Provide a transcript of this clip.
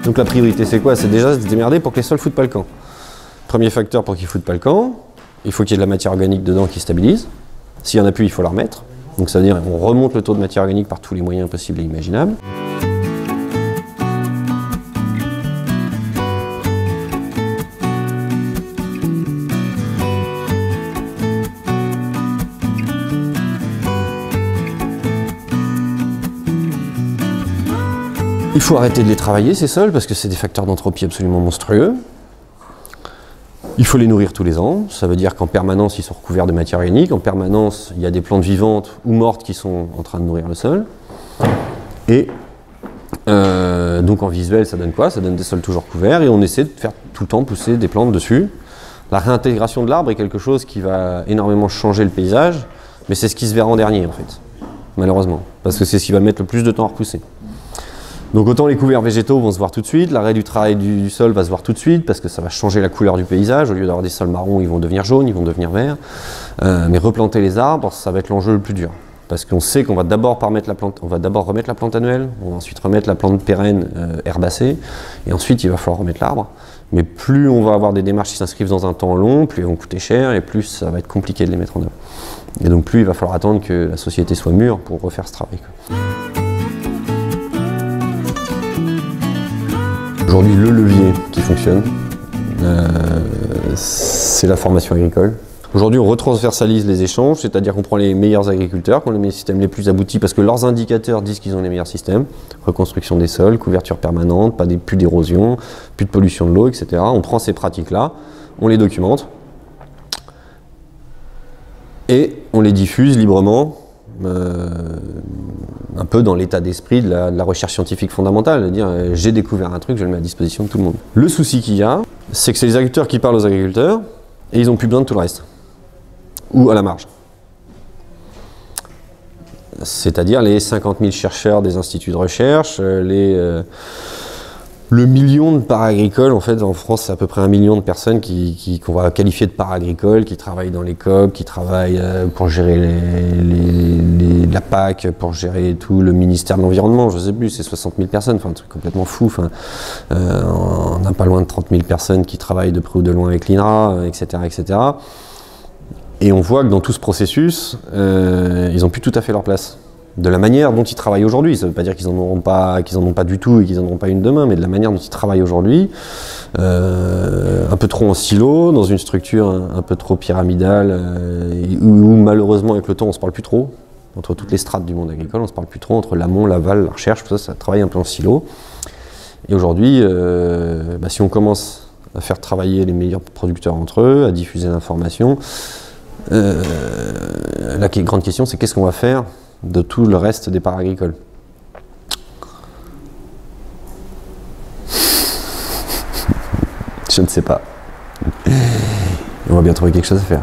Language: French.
Donc la priorité c'est quoi? C'est déjà de se démerder pour que les sols ne foutent pas le camp. Premier facteur pour qu'ils ne foutent pas le camp, il faut qu'il y ait de la matière organique dedans qui stabilise. S'il n'y en a plus, il faut la remettre. Donc ça veut dire qu'on remonte le taux de matière organique par tous les moyens possibles et imaginables. Il faut arrêter de les travailler, ces sols, parce que c'est des facteurs d'entropie absolument monstrueux. Il faut les nourrir tous les ans, ça veut dire qu'en permanence ils sont recouverts de matière organique, en permanence il y a des plantes vivantes ou mortes qui sont en train de nourrir le sol. Et donc en visuel ça donne quoi? Ça donne des sols toujours couverts et on essaie de faire tout le temps pousser des plantes dessus. La réintégration de l'arbre est quelque chose qui va énormément changer le paysage, mais c'est ce qui se verra en dernier en fait, malheureusement, parce que c'est ce qui va mettre le plus de temps à repousser. Donc autant les couverts végétaux vont se voir tout de suite, l'arrêt du travail du sol va se voir tout de suite parce que ça va changer la couleur du paysage, au lieu d'avoir des sols marrons ils vont devenir jaunes, ils vont devenir verts. Mais replanter les arbres, ça va être l'enjeu le plus dur. Parce qu'on sait qu'on va d'abord remettre la plante annuelle, on va ensuite remettre la plante pérenne herbacée, et ensuite il va falloir remettre l'arbre. Mais plus on va avoir des démarches qui s'inscrivent dans un temps long, plus elles vont coûter cher et plus ça va être compliqué de les mettre en œuvre. Et donc plus il va falloir attendre que la société soit mûre pour refaire ce travail. Aujourd'hui, le levier qui fonctionne, c'est la formation agricole. Aujourd'hui, on retransversalise les échanges, c'est-à-dire qu'on prend les meilleurs agriculteurs, qui ont les systèmes les plus aboutis, parce que leurs indicateurs disent qu'ils ont les meilleurs systèmes. Reconstruction des sols, couverture permanente, plus d'érosion, plus de pollution de l'eau, etc. On prend ces pratiques-là, on les documente, et on les diffuse librement, un peu dans l'état d'esprit de la recherche scientifique fondamentale, de dire j'ai découvert un truc, je le mets à disposition de tout le monde. Le souci qu'il y a, c'est que c'est les agriculteurs qui parlent aux agriculteurs et ils n'ont plus besoin de tout le reste, ou à la marge. C'est-à-dire les 50 000 chercheurs des instituts de recherche, le million de paragricoles, en fait en France c'est à peu près 1 million de personnes qu'on va qualifier de paragricoles, qui travaillent dans les COP, qui travaillent pour gérer la PAC, pour gérer tout le ministère de l'Environnement, je sais plus, c'est 60 000 personnes, enfin un truc complètement fou, enfin, on n'a pas loin de 30 000 personnes qui travaillent de près ou de loin avec l'INRA, etc., etc. Et on voit que dans tout ce processus, ils n'ont plus tout à fait leur place. De la manière dont ils travaillent aujourd'hui, ça ne veut pas dire qu'ils n'en auront pas du tout et qu'ils n'en auront pas une demain, mais de la manière dont ils travaillent aujourd'hui, un peu trop en silo, dans une structure un peu trop pyramidale, où malheureusement avec le temps on ne se parle plus trop, entre toutes les strates du monde agricole, on ne se parle plus trop, entre l'amont, l'aval, la recherche, tout ça, ça travaille un peu en silo. Et aujourd'hui, si on commence à faire travailler les meilleurs producteurs entre eux, à diffuser l'information, la grande question c'est qu'est-ce qu'on va faire de tout le reste des parts agricoles. Je ne sais pas. On va bien trouver quelque chose à faire.